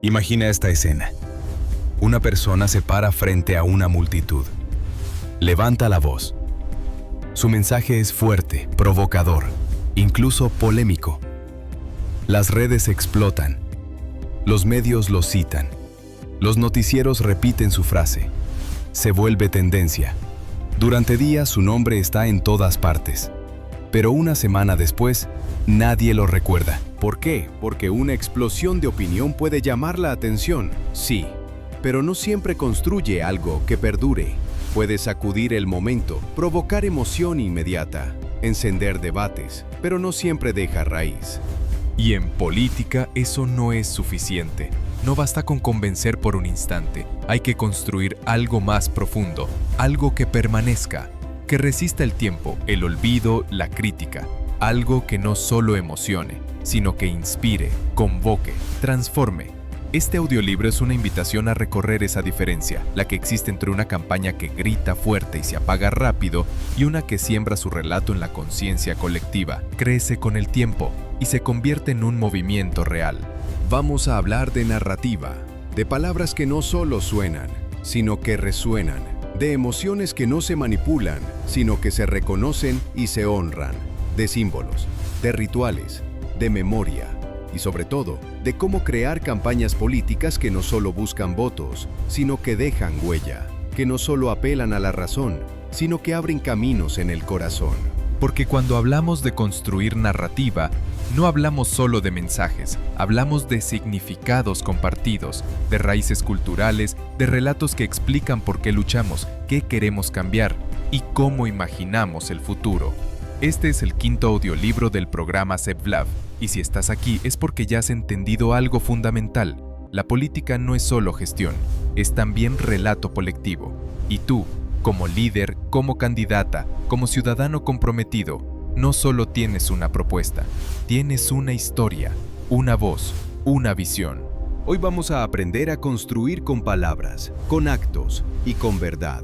Imagina esta escena. Una persona se para frente a una multitud. Levanta la voz. Su mensaje es fuerte, provocador, incluso polémico. Las redes explotan. Los medios lo citan. Los noticieros repiten su frase. Se vuelve tendencia. Durante días su nombre está en todas partes. Pero una semana después, nadie lo recuerda. ¿Por qué? Porque una explosión de opinión puede llamar la atención, sí, pero no siempre construye algo que perdure. Puede sacudir el momento, provocar emoción inmediata, encender debates, pero no siempre deja raíz. Y en política eso no es suficiente. No basta con convencer por un instante. Hay que construir algo más profundo, algo que permanezca, que resista el tiempo, el olvido, la crítica. Algo que no solo emocione, sino que inspire, convoque, transforme. Este audiolibro es una invitación a recorrer esa diferencia, la que existe entre una campaña que grita fuerte y se apaga rápido y una que siembra su relato en la conciencia colectiva, crece con el tiempo y se convierte en un movimiento real. Vamos a hablar de narrativa, de palabras que no solo suenan, sino que resuenan, de emociones que no se manipulan, sino que se reconocen y se honran, de símbolos, de rituales, de memoria y sobre todo, de cómo crear campañas políticas que no solo buscan votos, sino que dejan huella, que no solo apelan a la razón, sino que abren caminos en el corazón. Porque cuando hablamos de construir narrativa, no hablamos solo de mensajes, hablamos de significados compartidos, de raíces culturales, de relatos que explican por qué luchamos, qué queremos cambiar y cómo imaginamos el futuro. Este es el quinto audiolibro del programa CEPVLAV, y si estás aquí es porque ya has entendido algo fundamental. La política no es solo gestión, es también relato colectivo. Y tú, como líder, como candidata, como ciudadano comprometido, no solo tienes una propuesta, tienes una historia, una voz, una visión. Hoy vamos a aprender a construir con palabras, con actos y con verdad.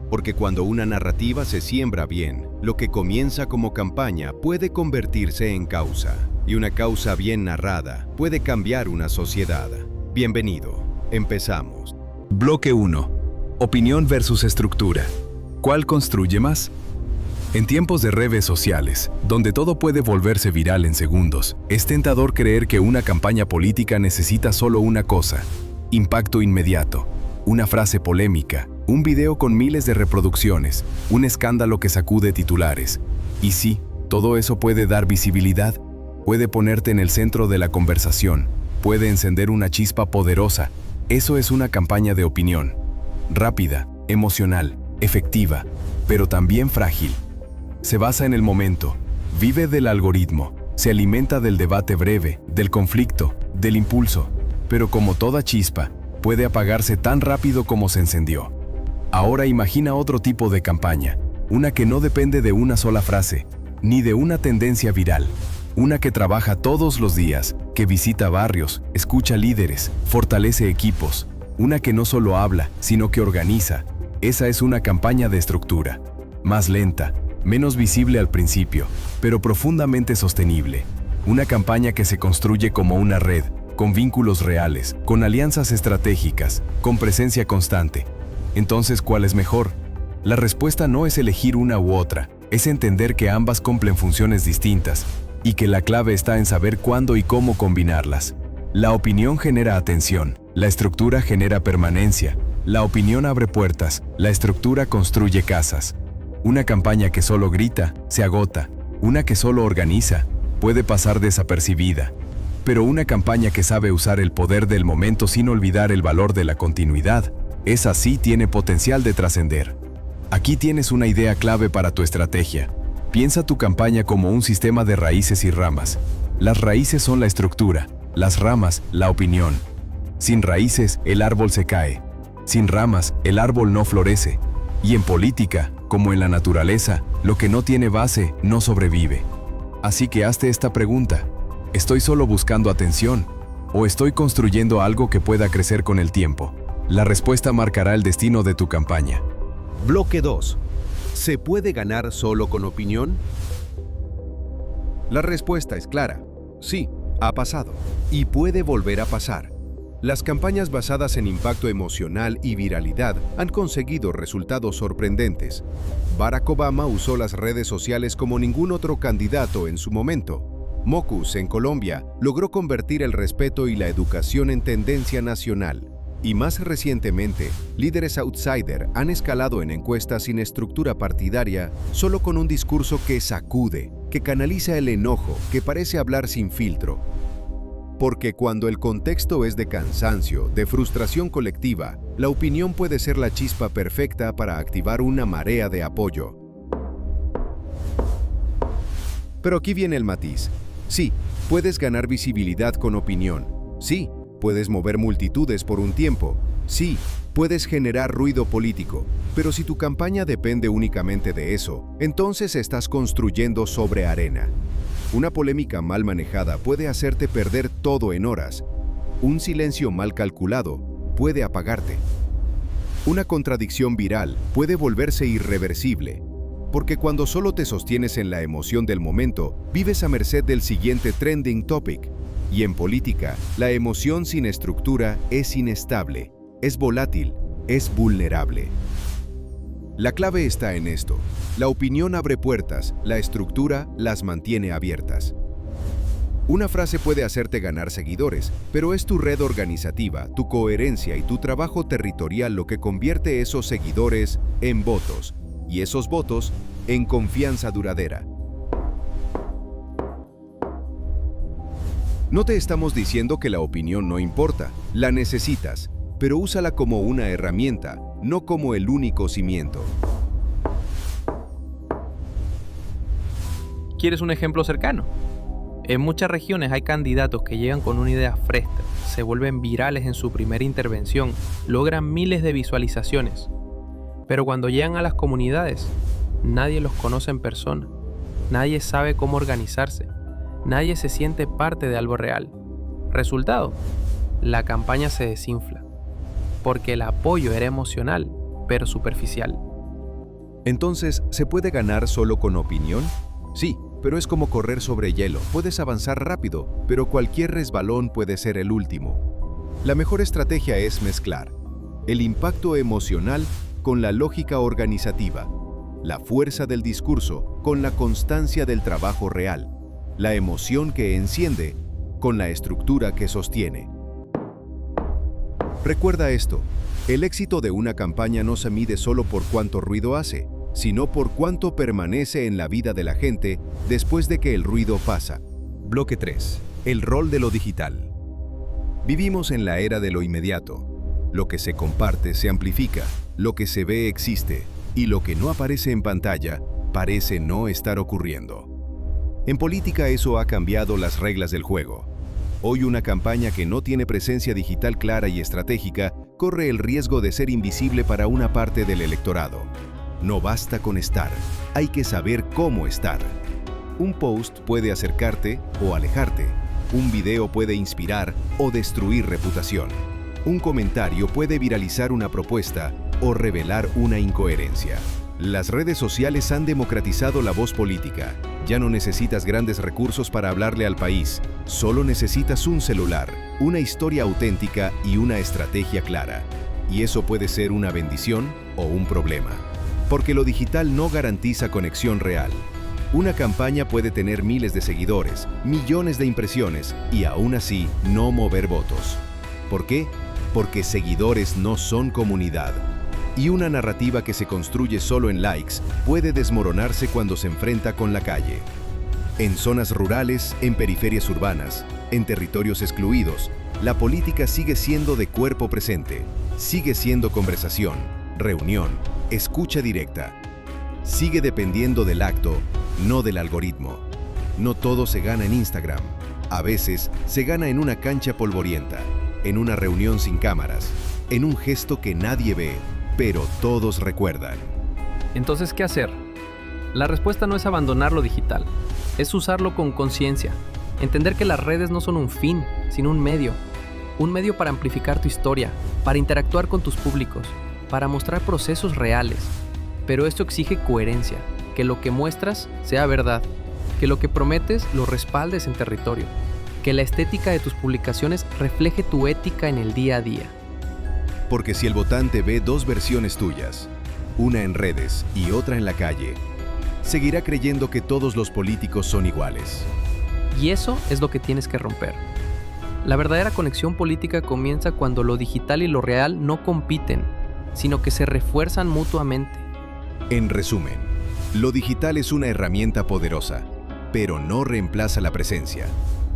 Porque cuando una narrativa se siembra bien, lo que comienza como campaña puede convertirse en causa. Y una causa bien narrada puede cambiar una sociedad. Bienvenido. Empezamos. Bloque 1. Opinión versus estructura. ¿Cuál construye más? En tiempos de redes sociales, donde todo puede volverse viral en segundos, es tentador creer que una campaña política necesita solo una cosa: impacto inmediato, una frase polémica, un video con miles de reproducciones, un escándalo que sacude titulares. Y sí, todo eso puede dar visibilidad, puede ponerte en el centro de la conversación, puede encender una chispa poderosa. Eso es una campaña de opinión. Rápida, emocional, efectiva, pero también frágil. Se basa en el momento, vive del algoritmo, se alimenta del debate breve, del conflicto, del impulso, pero como toda chispa, puede apagarse tan rápido como se encendió. Ahora imagina otro tipo de campaña, una que no depende de una sola frase, ni de una tendencia viral, una que trabaja todos los días, que visita barrios, escucha líderes, fortalece equipos, una que no solo habla, sino que organiza. Esa es una campaña de estructura, más lenta, menos visible al principio, pero profundamente sostenible. Una campaña que se construye como una red, con vínculos reales, con alianzas estratégicas, con presencia constante. Entonces, ¿cuál es mejor? La respuesta no es elegir una u otra, es entender que ambas cumplen funciones distintas y que la clave está en saber cuándo y cómo combinarlas. La opinión genera atención, la estructura genera permanencia, la opinión abre puertas, la estructura construye casas. Una campaña que solo grita, se agota. Una que solo organiza, puede pasar desapercibida. Pero una campaña que sabe usar el poder del momento sin olvidar el valor de la continuidad, esa sí tiene potencial de trascender. Aquí tienes una idea clave para tu estrategia. Piensa tu campaña como un sistema de raíces y ramas. Las raíces son la estructura, las ramas, la opinión. Sin raíces, el árbol se cae. Sin ramas, el árbol no florece. Y en política, como en la naturaleza, lo que no tiene base no sobrevive. Así que hazte esta pregunta: ¿estoy solo buscando atención? ¿O estoy construyendo algo que pueda crecer con el tiempo? La respuesta marcará el destino de tu campaña. Bloque 2. ¿Se puede ganar solo con opinión? La respuesta es clara. Sí, ha pasado. Y puede volver a pasar. Las campañas basadas en impacto emocional y viralidad han conseguido resultados sorprendentes. Barack Obama usó las redes sociales como ningún otro candidato en su momento. Mocus, en Colombia, logró convertir el respeto y la educación en tendencia nacional. Y más recientemente, líderes outsider han escalado en encuestas sin estructura partidaria, solo con un discurso que sacude, que canaliza el enojo, que parece hablar sin filtro. Porque cuando el contexto es de cansancio, de frustración colectiva, la opinión puede ser la chispa perfecta para activar una marea de apoyo. Pero aquí viene el matiz. Sí, puedes ganar visibilidad con opinión. Sí, puedes mover multitudes por un tiempo. Sí, puedes generar ruido político. Pero si tu campaña depende únicamente de eso, entonces estás construyendo sobre arena. Una polémica mal manejada puede hacerte perder todo en horas. Un silencio mal calculado puede apagarte. Una contradicción viral puede volverse irreversible. Porque cuando solo te sostienes en la emoción del momento, vives a merced del siguiente trending topic. Y en política, la emoción sin estructura es inestable, es volátil, es vulnerable. La clave está en esto. La opinión abre puertas, la estructura las mantiene abiertas. Una frase puede hacerte ganar seguidores, pero es tu red organizativa, tu coherencia y tu trabajo territorial lo que convierte esos seguidores en votos, y esos votos en confianza duradera. No te estamos diciendo que la opinión no importa, la necesitas, pero úsala como una herramienta, no como el único cimiento. ¿Quieres un ejemplo cercano? En muchas regiones hay candidatos que llegan con una idea fresca, se vuelven virales en su primera intervención, logran miles de visualizaciones. Pero cuando llegan a las comunidades, nadie los conoce en persona, nadie sabe cómo organizarse, nadie se siente parte de algo real. Resultado, la campaña se desinfla, porque el apoyo era emocional, pero superficial. Entonces, ¿se puede ganar solo con opinión? Sí, pero es como correr sobre hielo. Puedes avanzar rápido, pero cualquier resbalón puede ser el último. La mejor estrategia es mezclar el impacto emocional con la lógica organizativa, la fuerza del discurso con la constancia del trabajo real, la emoción que enciende con la estructura que sostiene. Recuerda esto, el éxito de una campaña no se mide solo por cuánto ruido hace, sino por cuánto permanece en la vida de la gente después de que el ruido pasa. Bloque 3. El rol de lo digital. Vivimos en la era de lo inmediato. Lo que se comparte se amplifica, lo que se ve existe, y lo que no aparece en pantalla parece no estar ocurriendo. En política eso ha cambiado las reglas del juego. Hoy una campaña que no tiene presencia digital clara y estratégica corre el riesgo de ser invisible para una parte del electorado. No basta con estar, hay que saber cómo estar. Un post puede acercarte o alejarte. Un video puede inspirar o destruir reputación. Un comentario puede viralizar una propuesta o revelar una incoherencia. Las redes sociales han democratizado la voz política. Ya no necesitas grandes recursos para hablarle al país. Solo necesitas un celular, una historia auténtica y una estrategia clara. Y eso puede ser una bendición o un problema. Porque lo digital no garantiza conexión real. Una campaña puede tener miles de seguidores, millones de impresiones y aún así no mover votos. ¿Por qué? Porque seguidores no son comunidad. Y una narrativa que se construye solo en likes puede desmoronarse cuando se enfrenta con la calle. En zonas rurales, en periferias urbanas, en territorios excluidos, la política sigue siendo de cuerpo presente, sigue siendo conversación, reunión, escucha directa. Sigue dependiendo del acto, no del algoritmo. No todo se gana en Instagram. A veces se gana en una cancha polvorienta, en una reunión sin cámaras, en un gesto que nadie ve, pero todos recuerdan. Entonces, ¿qué hacer? La respuesta no es abandonar lo digital, es usarlo con conciencia. Entender que las redes no son un fin, sino un medio para amplificar tu historia, para interactuar con tus públicos, para mostrar procesos reales. Pero esto exige coherencia, que lo que muestras sea verdad, que lo que prometes lo respaldes en territorio, Que la estética de tus publicaciones refleje tu ética en el día a día. Porque si el votante ve dos versiones tuyas, una en redes y otra en la calle, seguirá creyendo que todos los políticos son iguales. Y eso es lo que tienes que romper. La verdadera conexión política comienza cuando lo digital y lo real no compiten, sino que se refuerzan mutuamente. En resumen, lo digital es una herramienta poderosa, pero no reemplaza la presencia.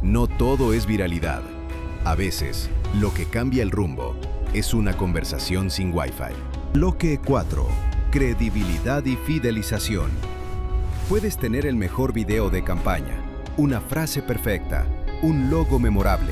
No todo es viralidad. A veces, lo que cambia el rumbo es una conversación sin Wi-Fi. Bloque 4. Credibilidad y fidelización. Puedes tener el mejor video de campaña, una frase perfecta, un logo memorable,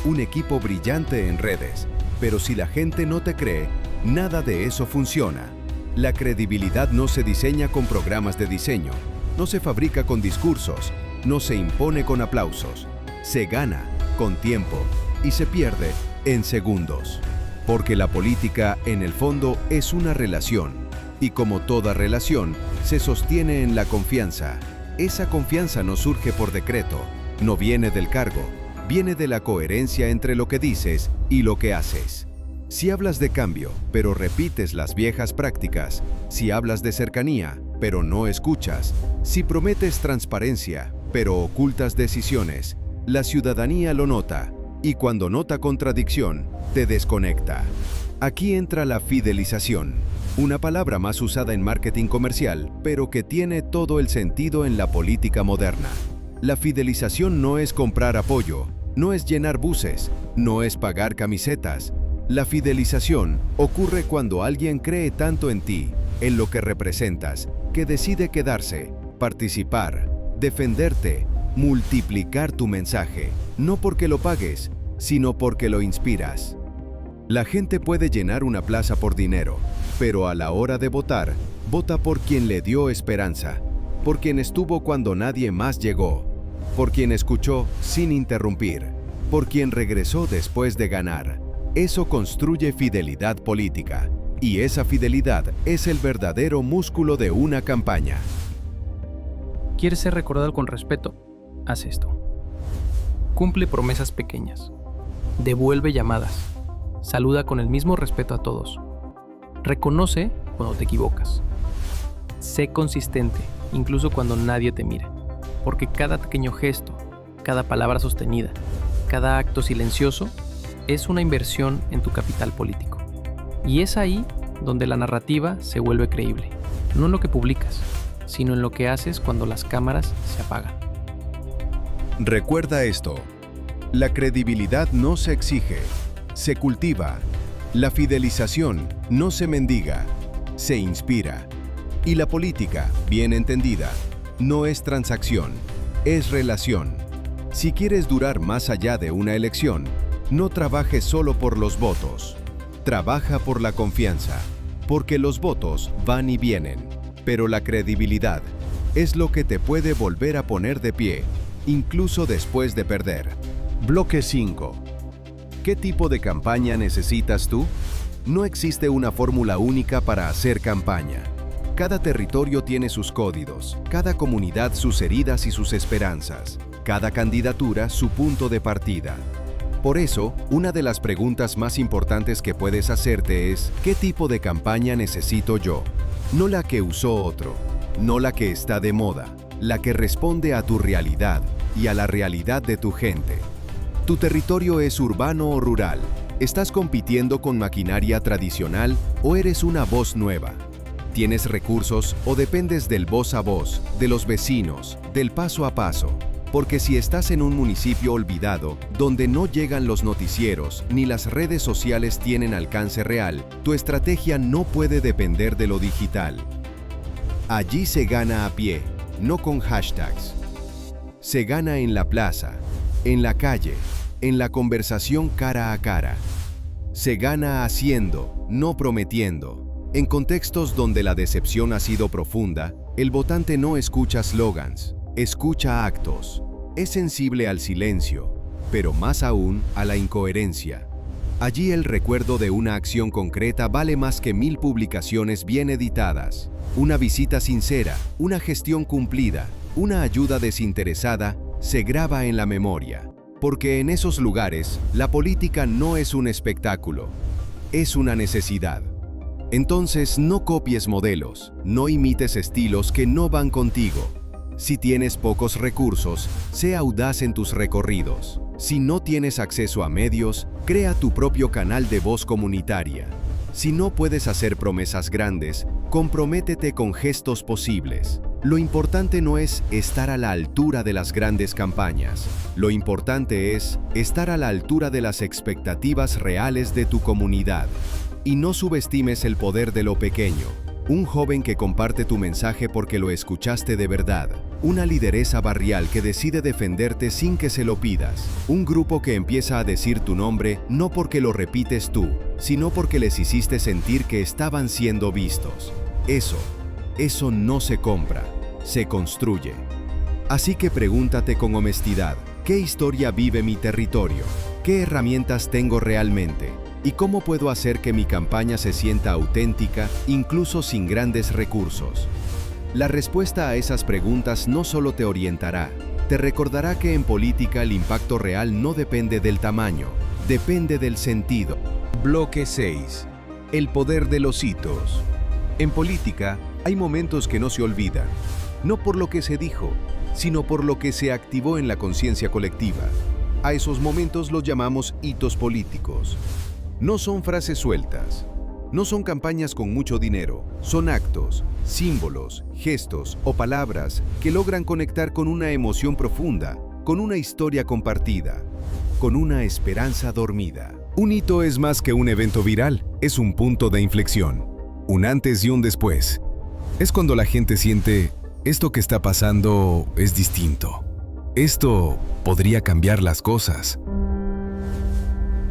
un equipo brillante en redes, pero si la gente no te cree, nada de eso funciona. La credibilidad no se diseña con programas de diseño, no se fabrica con discursos, no se impone con aplausos. Se gana con tiempo y se pierde en segundos. Porque la política, en el fondo, es una relación. Y como toda relación, se sostiene en la confianza. Esa confianza no surge por decreto, no viene del cargo, viene de la coherencia entre lo que dices y lo que haces. Si hablas de cambio, pero repites las viejas prácticas, si hablas de cercanía, pero no escuchas, si prometes transparencia, pero ocultas decisiones, la ciudadanía lo nota, y cuando nota contradicción, te desconecta. Aquí entra la fidelización, una palabra más usada en marketing comercial, pero que tiene todo el sentido en la política moderna. La fidelización no es comprar apoyo, no es llenar buses, no es pagar camisetas. La fidelización ocurre cuando alguien cree tanto en ti, en lo que representas, que decide quedarse, participar, defenderte, multiplicar tu mensaje, no porque lo pagues, sino porque lo inspiras. La gente puede llenar una plaza por dinero, pero a la hora de votar, vota por quien le dio esperanza, por quien estuvo cuando nadie más llegó, por quien escuchó sin interrumpir, por quien regresó después de ganar. Eso construye fidelidad política, y esa fidelidad es el verdadero músculo de una campaña. ¿Quieres ser recordado con respeto? Haz esto. Cumple promesas pequeñas. Devuelve llamadas. Saluda con el mismo respeto a todos. Reconoce cuando te equivocas. Sé consistente, incluso cuando nadie te mira, porque cada pequeño gesto, cada palabra sostenida, cada acto silencioso es una inversión en tu capital político. Y es ahí donde la narrativa se vuelve creíble, no en lo que publicas, sino en lo que haces cuando las cámaras se apagan. Recuerda esto: la credibilidad no se exige, se cultiva. La fidelización no se mendiga, se inspira. Y la política, bien entendida, no es transacción, es relación. Si quieres durar más allá de una elección, no trabajes solo por los votos. Trabaja por la confianza, porque los votos van y vienen, pero la credibilidad es lo que te puede volver a poner de pie, incluso después de perder. Bloque 5. ¿Qué tipo de campaña necesitas tú? No existe una fórmula única para hacer campaña. Cada territorio tiene sus códigos, cada comunidad sus heridas y sus esperanzas, cada candidatura su punto de partida. Por eso, una de las preguntas más importantes que puedes hacerte es: ¿qué tipo de campaña necesito yo? No la que usó otro, no la que está de moda, la que responde a tu realidad y a la realidad de tu gente. ¿Tu territorio es urbano o rural? ¿Estás compitiendo con maquinaria tradicional o eres una voz nueva? ¿Tienes recursos o dependes del voz a voz, de los vecinos, del paso a paso? Porque si estás en un municipio olvidado, donde no llegan los noticieros ni las redes sociales tienen alcance real, tu estrategia no puede depender de lo digital. Allí se gana a pie, no con hashtags. Se gana en la plaza, en la calle, en la conversación cara a cara. Se gana haciendo, no prometiendo. En contextos donde la decepción ha sido profunda, el votante no escucha slogans, escucha actos. Es sensible al silencio, pero más aún a la incoherencia. Allí el recuerdo de una acción concreta vale más que 1000 publicaciones bien editadas. Una visita sincera, una gestión cumplida, una ayuda desinteresada se graba en la memoria. Porque en esos lugares, la política no es un espectáculo, es una necesidad. Entonces, no copies modelos, no imites estilos que no van contigo. Si tienes pocos recursos, sé audaz en tus recorridos. Si no tienes acceso a medios, crea tu propio canal de voz comunitaria. Si no puedes hacer promesas grandes, comprométete con gestos posibles. Lo importante no es estar a la altura de las grandes campañas. Lo importante es estar a la altura de las expectativas reales de tu comunidad. Y no subestimes el poder de lo pequeño. Un joven que comparte tu mensaje porque lo escuchaste de verdad. Una lideresa barrial que decide defenderte sin que se lo pidas. Un grupo que empieza a decir tu nombre no porque lo repites tú, sino porque les hiciste sentir que estaban siendo vistos. Eso no se compra, se construye. Así que pregúntate con honestidad, ¿qué historia vive mi territorio? ¿Qué herramientas tengo realmente? ¿Y cómo puedo hacer que mi campaña se sienta auténtica, incluso sin grandes recursos? La respuesta a esas preguntas no solo te orientará, te recordará que en política el impacto real no depende del tamaño, depende del sentido. Bloque 6. El poder de los hitos. En política, hay momentos que no se olvidan, no por lo que se dijo, sino por lo que se activó en la conciencia colectiva. A esos momentos los llamamos hitos políticos. No son frases sueltas, no son campañas con mucho dinero, son actos, símbolos, gestos o palabras que logran conectar con una emoción profunda, con una historia compartida, con una esperanza dormida. Un hito es más que un evento viral, es un punto de inflexión, un antes y un después. Es cuando la gente siente, esto que está pasando es distinto. Esto podría cambiar las cosas.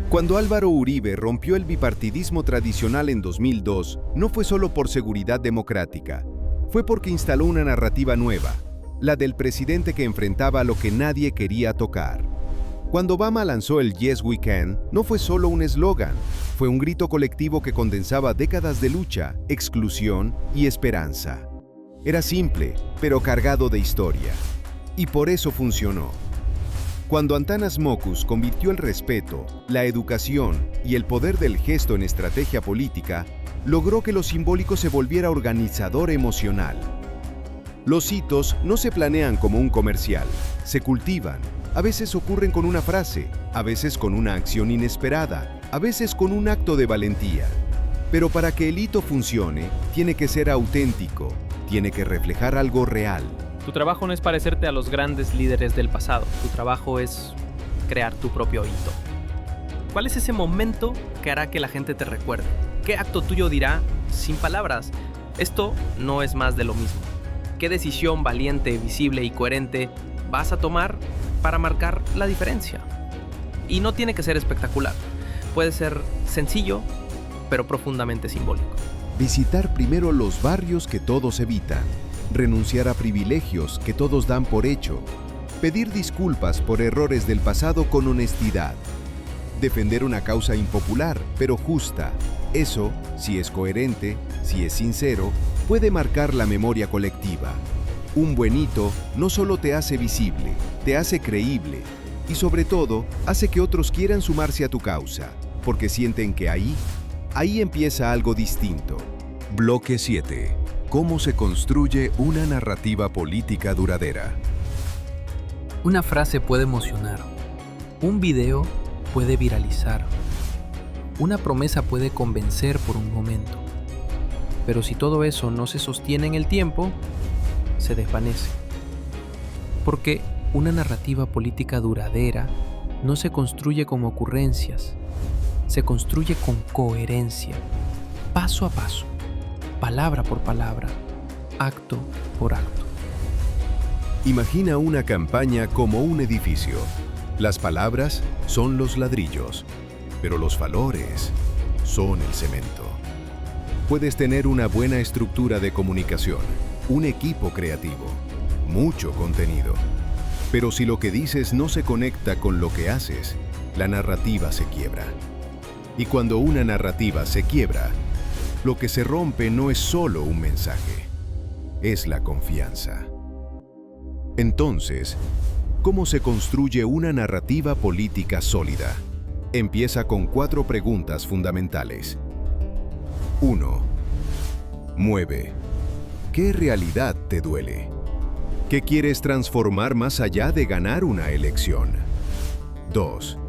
Cuando Álvaro Uribe rompió el bipartidismo tradicional en 2002, no fue solo por seguridad democrática, fue porque instaló una narrativa nueva, la del presidente que enfrentaba lo que nadie quería tocar. Cuando Obama lanzó el Yes We Can, no fue solo un eslogan, fue un grito colectivo que condensaba décadas de lucha, exclusión y esperanza. Era simple, pero cargado de historia. Y por eso funcionó. Cuando Antanas Mockus convirtió el respeto, la educación y el poder del gesto en estrategia política, logró que lo simbólico se volviera organizador emocional. Los hitos no se planean como un comercial, se cultivan. A veces ocurren con una frase, a veces con una acción inesperada, a veces con un acto de valentía. Pero para que el hito funcione, tiene que ser auténtico, tiene que reflejar algo real. Tu trabajo no es parecerte a los grandes líderes del pasado, tu trabajo es crear tu propio hito. ¿Cuál es ese momento que hará que la gente te recuerde? ¿Qué acto tuyo dirá, sin palabras, esto no es más de lo mismo? ¿Qué decisión valiente, visible y coherente vas a tomar para marcar la diferencia? Y no tiene que ser espectacular, puede ser sencillo, pero profundamente simbólico. Visitar primero los barrios que todos evitan. Renunciar a privilegios que todos dan por hecho, pedir disculpas por errores del pasado con honestidad, defender una causa impopular pero justa. Eso, si es coherente, si es sincero, puede marcar la memoria colectiva. Un buen hito no solo te hace visible, te hace creíble y sobre todo hace que otros quieran sumarse a tu causa, porque sienten que ahí empieza algo distinto. Bloque 7. ¿Cómo se construye una narrativa política duradera? Una frase puede emocionar, un video puede viralizar, una promesa puede convencer por un momento, pero si todo eso no se sostiene en el tiempo, se desvanece. Porque una narrativa política duradera no se construye con ocurrencias, se construye con coherencia, paso a paso, palabra por palabra, acto por acto. Imagina una campaña como un edificio. Las palabras son los ladrillos, pero los valores son el cemento. Puedes tener una buena estructura de comunicación, un equipo creativo, mucho contenido. Pero si lo que dices no se conecta con lo que haces, la narrativa se quiebra. Y cuando una narrativa se quiebra, lo que se rompe no es solo un mensaje, es la confianza. Entonces, ¿Cómo se construye una narrativa política sólida? Empieza con 4 preguntas fundamentales. 1. Mueve. ¿Qué realidad te duele? ¿Qué quieres transformar más allá de ganar una elección? 2.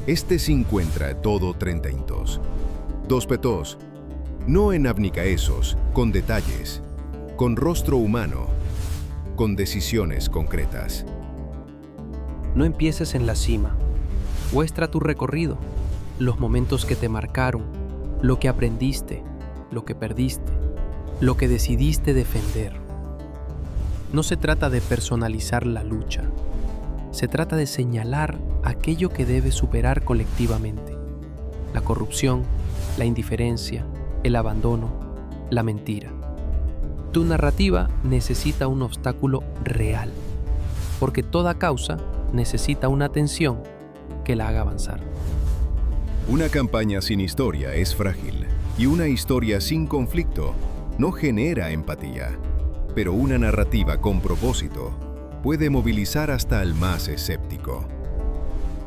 Este se encuentra todo 32. 2 petos. No en abnicaesos, con detalles, con rostro humano, con decisiones concretas. No empieces en la cima. Muestra tu recorrido, los momentos que te marcaron, lo que aprendiste, lo que perdiste, lo que decidiste defender. No se trata de personalizar la lucha. Se trata de señalar aquello que debes superar colectivamente. La corrupción, la indiferencia, el abandono, la mentira. Tu narrativa necesita un obstáculo real, porque toda causa necesita una tensión que la haga avanzar. Una campaña sin historia es frágil, y una historia sin conflicto no genera empatía. Pero una narrativa con propósito puede movilizar hasta al más escéptico.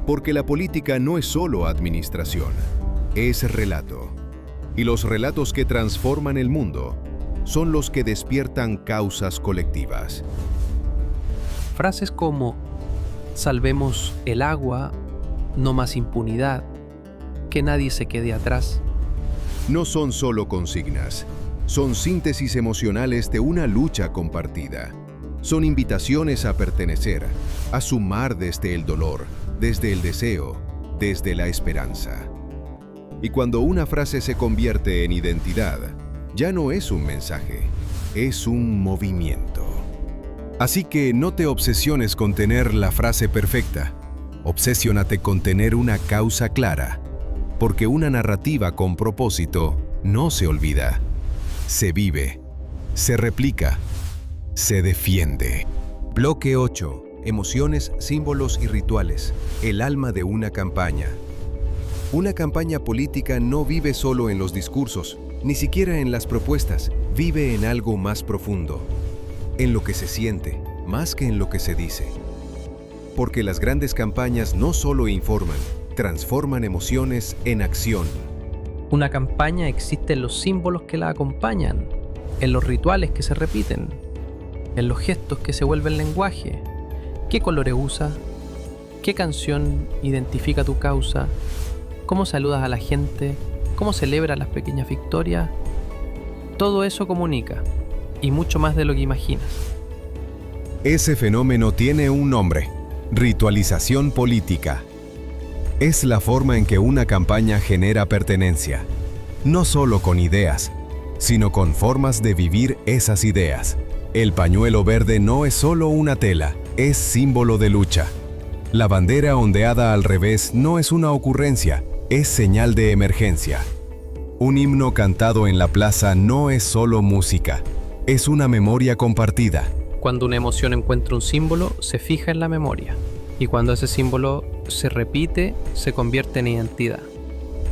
Porque la política no es solo administración, es relato. Y los relatos que transforman el mundo son los que despiertan causas colectivas. Frases como salvemos el agua, no más impunidad, que nadie se quede atrás. No son solo consignas, son síntesis emocionales de una lucha compartida. Son invitaciones a pertenecer, a sumar desde el dolor, desde el deseo, desde la esperanza. Y cuando una frase se convierte en identidad, ya no es un mensaje, es un movimiento. Así que no te obsesiones con tener la frase perfecta. Obsesiónate con tener una causa clara, porque una narrativa con propósito no se olvida. Se vive, se replica, se defiende. Bloque 8. Emociones, símbolos y rituales. El alma de una campaña. Una campaña política no vive solo en los discursos, ni siquiera en las propuestas. Vive en algo más profundo. En lo que se siente, más que en lo que se dice. Porque las grandes campañas no solo informan, transforman emociones en acción. Una campaña existe en los símbolos que la acompañan, en los rituales que se repiten, en los gestos que se vuelven lenguaje. ¿Qué colores usa? ¿Qué canción identifica tu causa? ¿Cómo saludas a la gente? ¿Cómo celebras las pequeñas victorias? Todo eso comunica, y mucho más de lo que imaginas. Ese fenómeno tiene un nombre: ritualización política. Es la forma en que una campaña genera pertenencia, no solo con ideas, sino con formas de vivir esas ideas. El pañuelo verde no es solo una tela, es símbolo de lucha. La bandera ondeada al revés no es una ocurrencia, es señal de emergencia. Un himno cantado en la plaza no es solo música, es una memoria compartida. Cuando una emoción encuentra un símbolo, se fija en la memoria. Y cuando ese símbolo se repite, se convierte en identidad.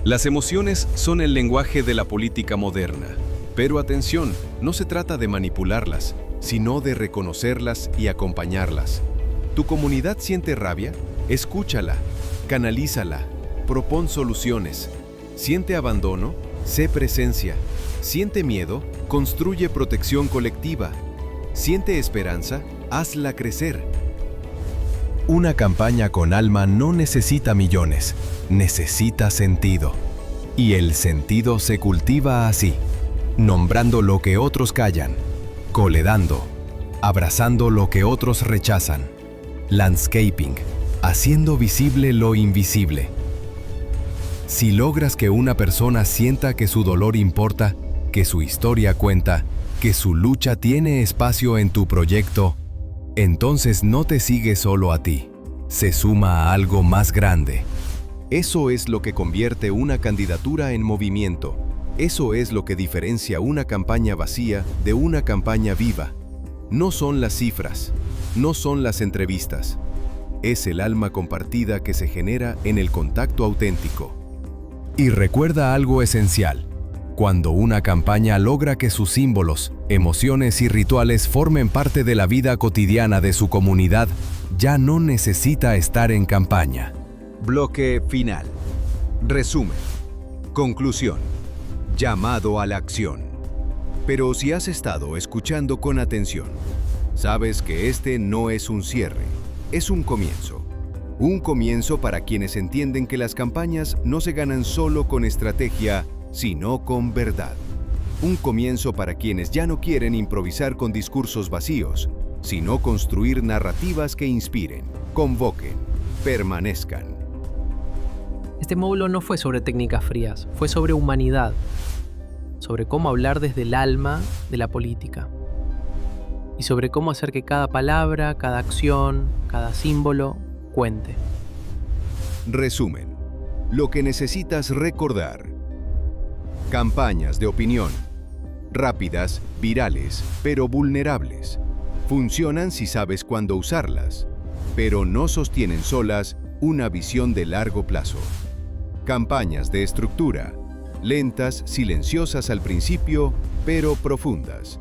Las emociones son el lenguaje de la política moderna. Pero atención, no se trata de manipularlas, sino de reconocerlas y acompañarlas. ¿Tu comunidad siente rabia? Escúchala, canalízala, propón soluciones. ¿Siente abandono? Sé presencia. ¿Siente miedo? Construye protección colectiva. ¿Siente esperanza? Hazla crecer. Una campaña con alma no necesita millones, necesita sentido. Y el sentido se cultiva así, nombrando lo que otros callan, coledando, abrazando lo que otros rechazan, landscaping, haciendo visible lo invisible. Si logras que una persona sienta que su dolor importa, que su historia cuenta, que su lucha tiene espacio en tu proyecto, entonces no te sigue solo a ti, se suma a algo más grande. Eso es lo que convierte una candidatura en movimiento. Eso es lo que diferencia una campaña vacía de una campaña viva. No son las cifras, no son las entrevistas. Es el alma compartida que se genera en el contacto auténtico. Y recuerda algo esencial. Cuando una campaña logra que sus símbolos, emociones y rituales formen parte de la vida cotidiana de su comunidad, ya no necesita estar en campaña. Bloque final. Resumen. Conclusión. Llamado a la acción. Pero si has estado escuchando con atención, sabes que este no es un cierre, es un comienzo. Un comienzo para quienes entienden que las campañas no se ganan solo con estrategia, sino con verdad. Un comienzo para quienes ya no quieren improvisar con discursos vacíos, sino construir narrativas que inspiren, convoquen, permanezcan. Este módulo no fue sobre técnicas frías, fue sobre humanidad, sobre cómo hablar desde el alma de la política y sobre cómo hacer que cada palabra, cada acción, cada símbolo cuente. Resumen. Lo que necesitas recordar. Campañas de opinión. Rápidas, virales, pero vulnerables. Funcionan si sabes cuándo usarlas, pero no sostienen solas una visión de largo plazo. Campañas de estructura. Lentas, silenciosas al principio, pero profundas.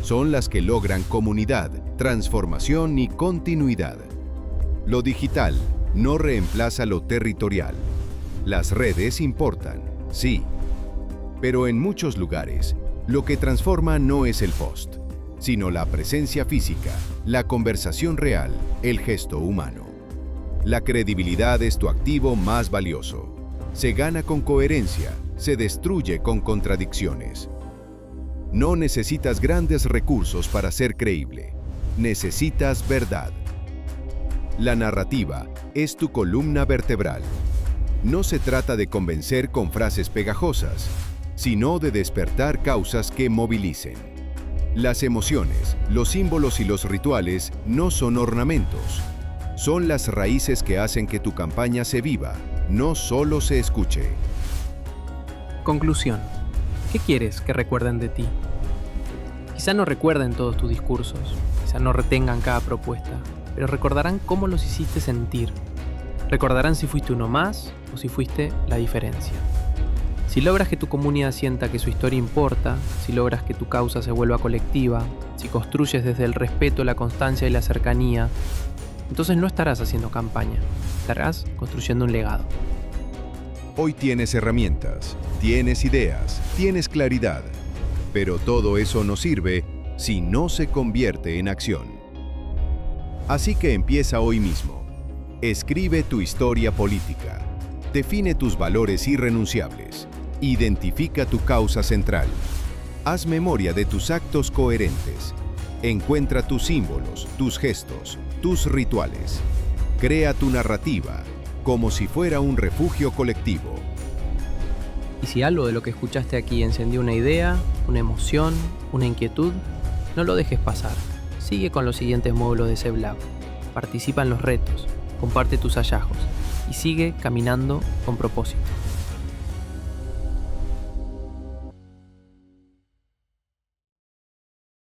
Son las que logran comunidad, transformación y continuidad. Lo digital no reemplaza lo territorial. Las redes importan, sí. Pero en muchos lugares, lo que transforma no es el post, sino la presencia física, la conversación real, el gesto humano. La credibilidad es tu activo más valioso. Se gana con coherencia, se destruye con contradicciones. No necesitas grandes recursos para ser creíble. Necesitas verdad. La narrativa es tu columna vertebral. No se trata de convencer con frases pegajosas, sino de despertar causas que movilicen. Las emociones, los símbolos y los rituales no son ornamentos. Son las raíces que hacen que tu campaña se viva, no solo se escuche. Conclusión. ¿Qué quieres que recuerden de ti? Quizá no recuerden todos tus discursos, quizá no retengan cada propuesta, pero recordarán cómo los hiciste sentir. Recordarán si fuiste uno más o si fuiste la diferencia. Si logras que tu comunidad sienta que su historia importa, si logras que tu causa se vuelva colectiva, si construyes desde el respeto, la constancia y la cercanía, entonces no estarás haciendo campaña, estarás construyendo un legado. Hoy tienes herramientas, tienes ideas, tienes claridad, pero todo eso no sirve si no se convierte en acción. Así que empieza hoy mismo. Escribe tu historia política. Define tus valores irrenunciables. Identifica tu causa central. Haz memoria de tus actos coherentes. Encuentra tus símbolos, tus gestos, tus rituales. Crea tu narrativa, como si fuera un refugio colectivo. Y si algo de lo que escuchaste aquí encendió una idea, una emoción, una inquietud, no lo dejes pasar. Sigue con los siguientes módulos de CEBLAB. Participa en los retos, comparte tus hallazgos y sigue caminando con propósito.